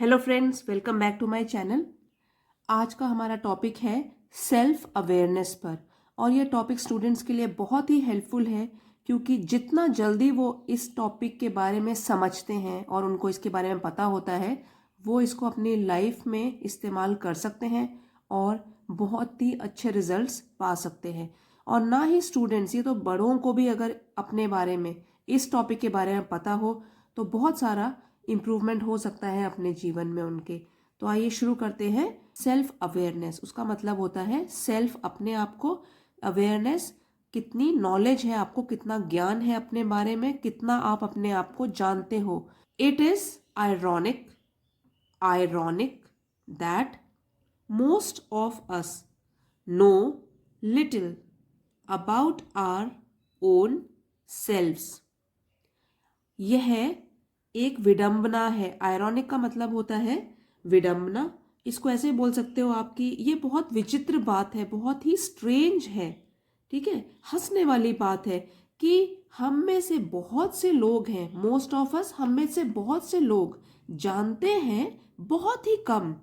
Hello friends, welcome back to my channel. आज का हमारा टॉपिक है सेल्फ अवेयरनेस पर। और ये टॉपिक स्टूडेंट्स के लिए बहुत ही हेल्पफुल है, क्योंकि जितना जल्दी वो इस टॉपिक के बारे में समझते हैं और उनको इसके बारे में पता होता है, वो इसको अपनी लाइफ में इस्तेमाल कर सकते हैं और बहुत ही अच्छे रिजल्ट्स पा सकते हैं। और ना ही स्टूडेंट्स, ये तो बड़ों को भी अगर अपने बारे में, इस टॉपिक के बारे में पता हो तो बहुत सारा इम्प्रूवमेंट हो सकता है अपने जीवन में उनके। तो आइए शुरू करते हैं। सेल्फ अवेयरनेस, उसका मतलब होता है सेल्फ, अपने आप को, अवेयरनेस, कितनी नॉलेज है आपको, कितना ज्ञान है अपने बारे में, कितना आप अपने आप को जानते हो। It is ironic ironic that most of us know little about our own selves. यह एक विडंबना है। आयरॉनिक का मतलब होता है विडंबना। इसको ऐसे बोल सकते हो आप कि ये बहुत विचित्र बात है, बहुत ही स्ट्रेंज है, ठीक है, हंसने वाली बात है कि हम में से बहुत से लोग हैं, मोस्ट ऑफ अस, हम में से बहुत से लोग जानते हैं बहुत ही कम।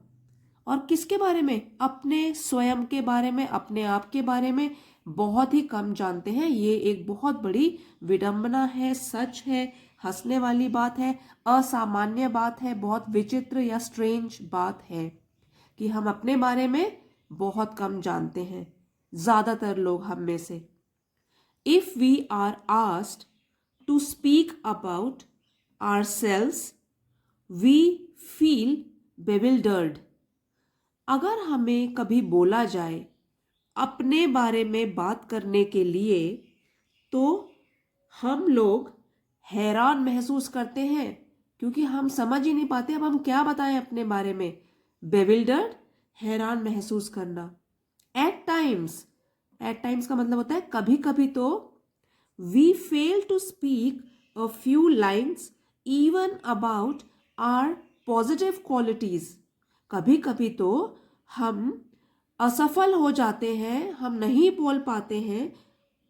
और किसके बारे में? अपने स्वयं के बारे में, अपने आप के बारे में बहुत ही कम जानते हैं। ये एक बहुत बड़ी विडंबना है, सच है, हंसने वाली बात है, असामान्य बात है, बहुत विचित्र या स्ट्रेंज बात है कि हम अपने बारे में बहुत कम जानते हैं, ज्यादातर लोग हम में से। If we are asked to speak about ourselves, we feel bewildered। अगर हमें कभी बोला जाए अपने बारे में बात करने के लिए, तो हम लोग हैरान महसूस करते हैं, क्योंकि हम समझ ही नहीं पाते अब हम क्या बताएं अपने बारे में। बेविल्डर्ड, हैरान महसूस करना। एट टाइम्स, एट टाइम्स का मतलब होता है कभी कभी। तो we fail to speak a few lines even about our positive qualities. कभी कभी तो हम असफल हो जाते हैं, हम नहीं बोल पाते हैं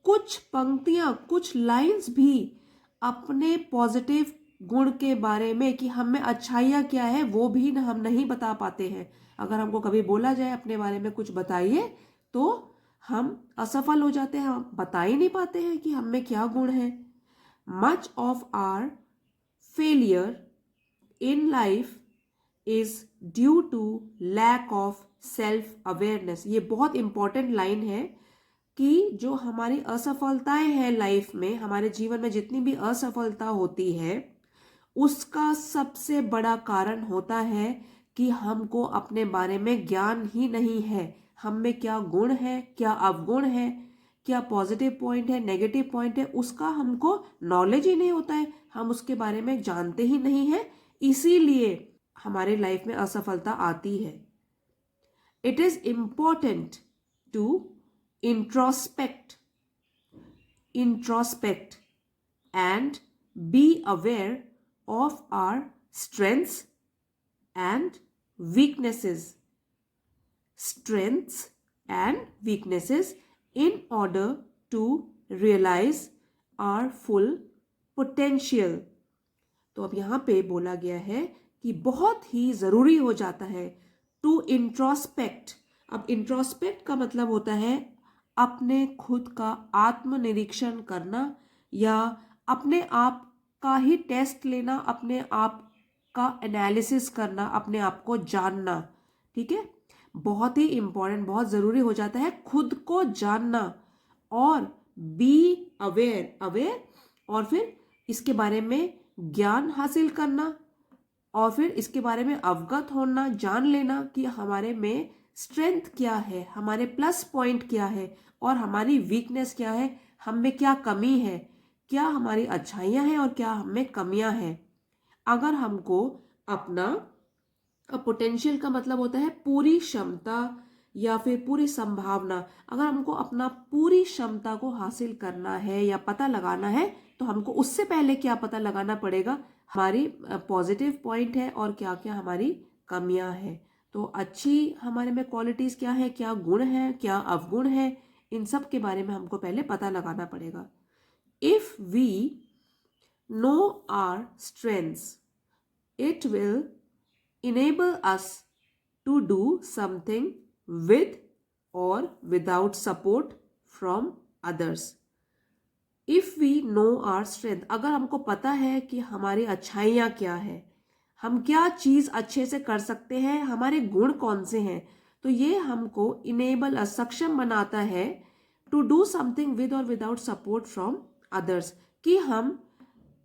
कुछ पंक्तियां, कुछ लाइंस भी अपने पॉजिटिव गुण के बारे में, कि हम में अच्छाइयाँ क्या है वो भी हम नहीं बता पाते हैं। अगर हमको कभी बोला जाए अपने बारे में कुछ बताइए, तो हम असफल हो जाते हैं, हम बता ही नहीं पाते हैं कि हम में क्या गुण है। Much of our failure in life is due to lack of self awareness. ये बहुत इंपॉर्टेंट लाइन है कि जो हमारी असफलताएं हैं लाइफ में, हमारे जीवन में जितनी भी असफलता होती है, उसका सबसे बड़ा कारण होता है कि हमको अपने बारे में ज्ञान ही नहीं है। हम में क्या गुण है, क्या अवगुण है, क्या पॉजिटिव पॉइंट है, नेगेटिव पॉइंट है, उसका हमको नॉलेज ही नहीं होता है, हम उसके बारे में जानते ही नहीं है। इसीलिए हमारे लाइफ में असफलता आती है। It is important to introspect introspect and be aware of our strengths and weaknesses in order to realize our full potential। तो अब यहाँ पे बोला गया है कि बहुत ही ज़रूरी हो जाता है टू इंट्रोस्पेक्ट। अब इंट्रोस्पेक्ट का मतलब होता है अपने खुद का आत्मनिरीक्षण करना, या अपने आप का ही टेस्ट लेना, अपने आप का एनालिसिस करना, अपने आप को जानना, ठीक है। बहुत ही इंपॉर्टेंट, बहुत ज़रूरी हो जाता है खुद को जानना। और बी अवेयर, अवेयर, और फिर इसके बारे में ज्ञान हासिल करना, और फिर इसके बारे में अवगत होना, जान लेना कि हमारे में स्ट्रेंथ क्या है, हमारे प्लस पॉइंट क्या है और हमारी वीकनेस क्या है, हम में क्या कमी है, क्या हमारी अच्छाइयाँ हैं और क्या हम में कमियाँ हैं। अगर हमको अपना पोटेंशियल का मतलब होता है पूरी क्षमता या फिर पूरी संभावना, अगर हमको अपना पूरी क्षमता को हासिल करना है या पता लगाना है, तो हमको उससे पहले क्या पता लगाना पड़ेगा, हमारी पॉजिटिव पॉइंट है और क्या क्या हमारी कमियां हैं। तो अच्छी हमारे में क्वालिटीज क्या है, क्या गुण है, क्या अवगुण है, इन सब के बारे में हमको पहले पता लगाना पड़ेगा। If we know our strengths, it will enable us to do something with or without support from others. If we know our strength, अगर हमको पता है कि हमारी अच्छाइयाँ क्या है, हम क्या चीज़ अच्छे से कर सकते हैं, हमारे गुण कौन से हैं, तो ये हमको इनेबल सक्षम बनाता है टू डू समथिंग विद और विदाउट सपोर्ट फ्रॉम अदर्स, कि हम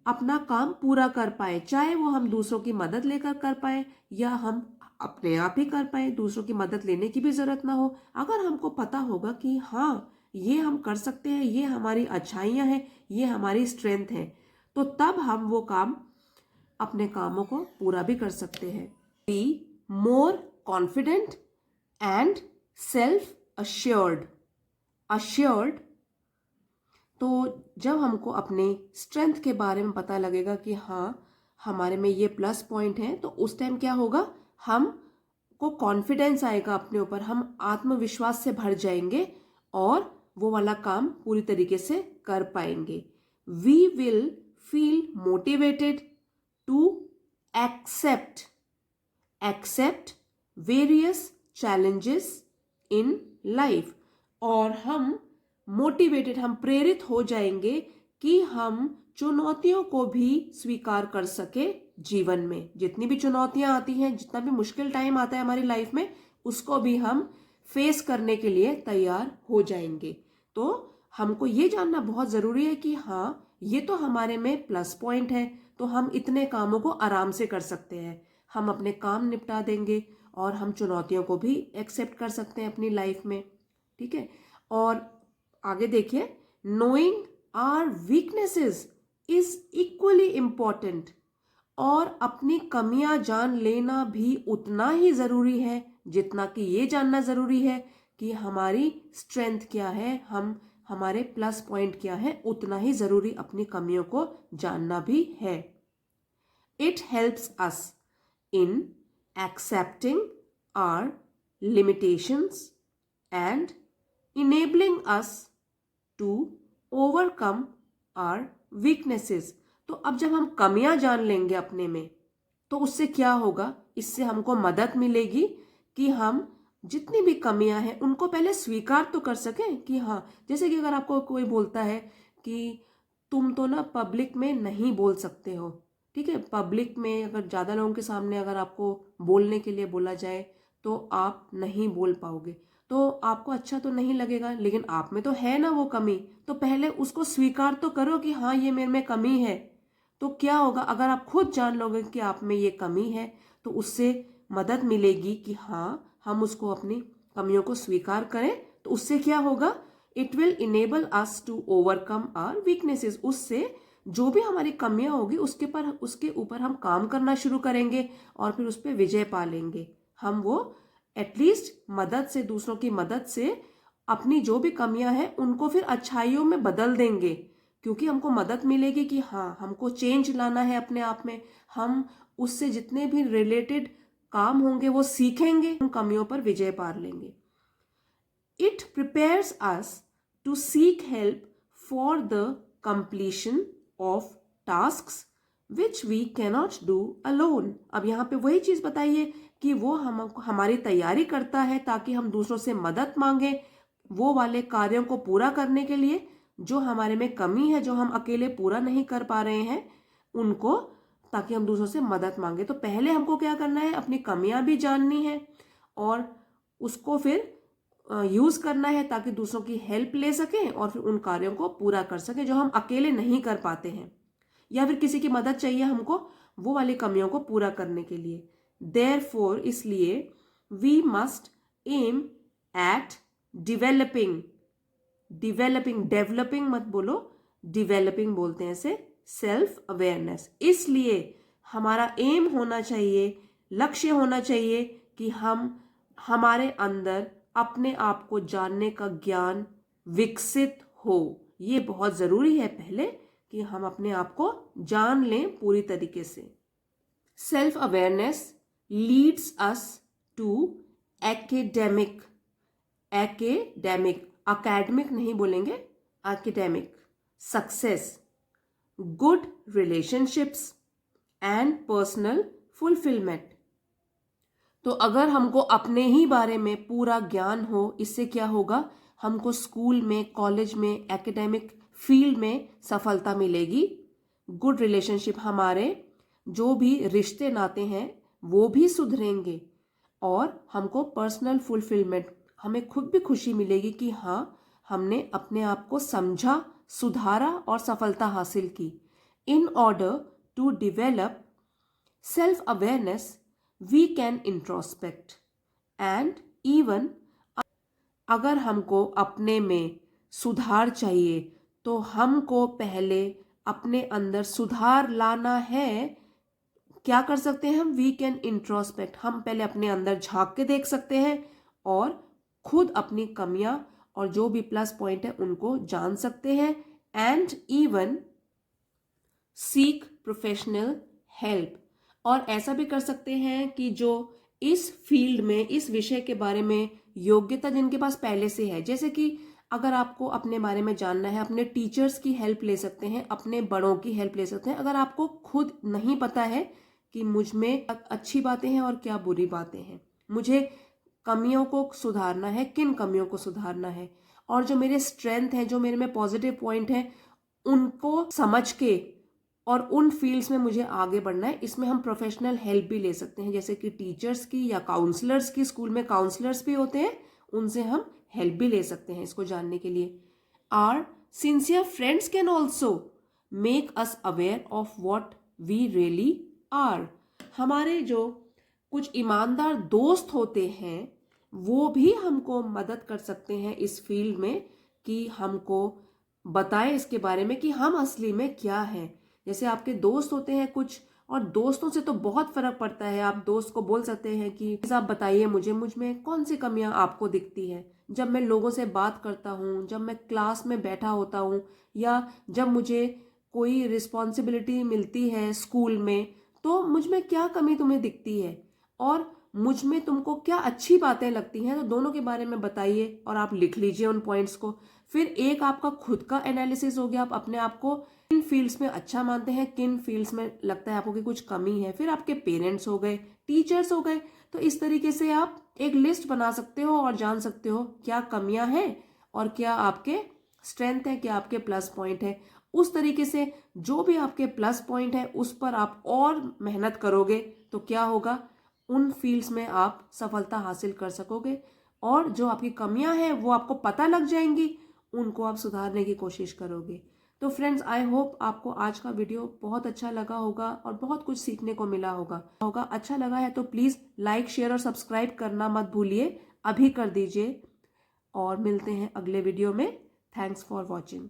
अपना काम पूरा कर पाए, चाहे वो हम दूसरों की मदद लेकर कर पाए या हम अपने आप ही कर पाए, दूसरों की मदद लेने की भी जरूरत ना हो। अगर हमको पता होगा कि हाँ ये हम कर सकते हैं, ये हमारी अच्छाइयाँ हैं, ये हमारी स्ट्रेंथ है, तो तब हम वो काम अपने कामों को पूरा भी कर सकते हैं। Be more confident and self assured. Assured, तो जब हमको अपने स्ट्रेंथ के बारे में पता लगेगा कि हाँ हमारे में ये प्लस पॉइंट है, तो उस टाइम क्या होगा, हम को कॉन्फिडेंस आएगा अपने ऊपर, हम आत्मविश्वास से भर जाएंगे और वो वाला काम पूरी तरीके से कर पाएंगे। We will feel motivated to accept various challenges in life, और हम मोटिवेटेड, हम प्रेरित हो जाएंगे कि हम चुनौतियों को भी स्वीकार कर सके जीवन में। जितनी भी चुनौतियां आती हैं, जितना भी मुश्किल टाइम आता है हमारी लाइफ में, उसको भी हम फेस करने के लिए तैयार हो जाएंगे। तो हमको ये जानना बहुत जरूरी है कि हाँ ये तो हमारे में प्लस पॉइंट है, तो हम इतने कामों को आराम से कर सकते हैं, हम अपने काम निपटा देंगे और हम चुनौतियों को भी एक्सेप्ट कर सकते हैं अपनी लाइफ में। ठीक है, और आगे देखिए, knowing our weaknesses is equally important, और अपनी कमियां जान लेना भी उतना ही जरूरी है जितना कि ये जानना जरूरी है कि हमारी स्ट्रेंथ क्या है, हम हमारे प्लस पॉइंट क्या है, उतना ही जरूरी अपनी कमियों को जानना भी है। It helps us in accepting our limitations and enabling us to overcome our weaknesses। तो अब जब हम कमियां जान लेंगे अपने में, तो उससे क्या होगा, इससे हमको मदद मिलेगी कि हम जितनी भी कमियां हैं उनको पहले स्वीकार तो कर सकें कि हाँ, जैसे कि अगर आपको कोई बोलता है कि तुम तो ना पब्लिक में नहीं बोल सकते हो, ठीक है, पब्लिक में अगर ज़्यादा लोगों के सामने अगर आपको बोलने के लिए बोला जाए तो आप नहीं बोल पाओगे, तो आपको अच्छा तो नहीं लगेगा, लेकिन आप में तो है ना वो कमी, तो पहले उसको स्वीकार तो करो कि हाँ ये मेरे में कमी है। तो क्या होगा, अगर आप खुद जान लोगे कि आप में ये कमी है, तो उससे मदद मिलेगी कि हाँ हम उसको अपनी कमियों को स्वीकार करें। तो उससे क्या होगा, it will enable us to overcome our weaknesses. उससे जो भी हमारी कमियां होगी उसके ऊपर हम काम करना शुरू करेंगे और फिर उस पर विजय पा लेंगे। हम वो एटलीस्ट मदद से, दूसरों की मदद से अपनी जो भी कमियां हैं उनको फिर अच्छाइयों में बदल देंगे, क्योंकि हमको मदद मिलेगी कि हाँ हमको चेंज लाना है अपने आप में, हम उससे जितने भी रिलेटेड काम होंगे वो सीखेंगे, उन कमियों पर विजय पा लेंगे। It prepares us to seek help for the completion of tasks which we cannot do alone. अब यहाँ पे वही चीज बताइए कि वो हमारी तैयारी करता है ताकि हम दूसरों से मदद मांगे वो वाले कार्यों को पूरा करने के लिए जो हमारे में कमी है, जो हम अकेले पूरा नहीं कर पा रहे हैं उनको, ताकि हम दूसरों से मदद मांगे। तो पहले हमको क्या करना है, अपनी कमियां भी जाननी है और उसको फिर यूज करना है ताकि दूसरों की हेल्प ले सकें और फिर उन कार्यों को पूरा कर सकें जो हम अकेले नहीं कर पाते हैं, या फिर किसी की मदद चाहिए हमको वो वाली कमियों को पूरा करने के लिए। Therefore, इसलिए we must aim at developing मत बोलो, डिवेलपिंग बोलते हैं इसे, सेल्फ अवेयरनेस। इसलिए हमारा एम होना चाहिए, लक्ष्य होना चाहिए कि हम हमारे अंदर अपने आप को जानने का ज्ञान विकसित हो। ये बहुत जरूरी है पहले कि हम अपने आप को जान लें पूरी तरीके से। Self awareness leads us to academic नहीं बोलेंगे, academic success, good relationships and personal fulfillment। तो अगर हमको अपने ही बारे में पूरा ज्ञान हो, इससे क्या होगा, हमको स्कूल में, कॉलेज में, एकेडमिक फील्ड में सफलता मिलेगी। गुड रिलेशनशिप, हमारे जो भी रिश्ते नाते हैं वो भी सुधरेंगे और हमको पर्सनल फुलफिलमेंट, हमें खुद भी खुशी मिलेगी कि हाँ, हमने अपने आप को समझा, सुधारा और सफलता हासिल की। In order to develop self awareness we can introspect and even, अगर हमको अपने में सुधार चाहिए तो हमको पहले अपने अंदर सुधार लाना है। क्या कर सकते हैं हम, वी कैन इंट्रोस्पेक्ट, हम पहले अपने अंदर झांक के देख सकते हैं और खुद अपनी कमियां और जो भी प्लस पॉइंट है उनको जान सकते हैं। And even seek professional help, और ऐसा भी कर सकते हैं कि जो इस फील्ड में, इस विषय के बारे में योग्यता जिनके पास पहले से है, जैसे कि अगर आपको अपने बारे में जानना है, अपने टीचर्स की हेल्प ले सकते हैं, अपने बड़ों की हेल्प ले सकते हैं। अगर आपको खुद नहीं पता है कि मुझ में अच्छी बातें हैं और क्या बुरी बातें हैं, मुझे कमियों को सुधारना है, किन कमियों को सुधारना है, और जो मेरे स्ट्रेंथ है, जो मेरे में पॉजिटिव पॉइंट है, उनको समझ के और उन फील्ड्स में मुझे आगे बढ़ना है, इसमें हम प्रोफेशनल हेल्प भी ले सकते हैं, जैसे कि टीचर्स की या काउंसलर्स की। स्कूल में काउंसलर्स भी होते हैं, उनसे हम हेल्प भी ले सकते हैं इसको जानने के लिए। Our sincere friends can also make us aware of what we really are, हमारे जो कुछ ईमानदार दोस्त होते हैं वो भी हमको मदद कर सकते हैं इस फील्ड में, कि हमको बताएं इसके बारे में कि हम असली में क्या हैं। जैसे आपके दोस्त होते हैं कुछ, और दोस्तों से तो बहुत फर्क पड़ता है। आप दोस्त को बोल सकते हैं कि आप बताइए मुझे, मुझ में कौन सी कमियां आपको दिखती है। जब मैं लोगों से बात करता हूँ, जब मैं क्लास में बैठा होता हूँ, या जब मुझे कोई रिस्पॉन्सिबिलिटी मिलती है स्कूल में, तो मुझ में क्या कमी तुम्हें दिखती है और मुझ में तुमको क्या अच्छी बातें लगती हैं, तो दोनों के बारे में बताइए और आप लिख लीजिए उन पॉइंट्स को। फिर एक आपका खुद का एनालिसिस हो गया, आप अपने आप को किन फील्ड्स में अच्छा मानते हैं, किन फील्ड्स में लगता है आपको कि कुछ कमी है। फिर आपके पेरेंट्स हो गए, टीचर्स हो गए, तो इस तरीके से आप एक लिस्ट बना सकते हो और जान सकते हो क्या कमियां हैं और क्या आपके स्ट्रेंथ है, क्या आपके प्लस पॉइंट है। उस तरीके से जो भी आपके प्लस पॉइंट है उस पर आप और मेहनत करोगे तो क्या होगा, उन फील्ड्स में आप सफलता हासिल कर सकोगे, और जो आपकी कमियां हैं वो आपको पता लग जाएंगी, उनको आप सुधारने की कोशिश करोगे। तो फ्रेंड्स, आई होप आपको आज का वीडियो बहुत अच्छा लगा होगा और बहुत कुछ सीखने को मिला होगा। अच्छा लगा है तो प्लीज़ लाइक, शेयर और सब्सक्राइब करना मत भूलिए, अभी कर दीजिए। और मिलते हैं अगले वीडियो में। Thanks for watching.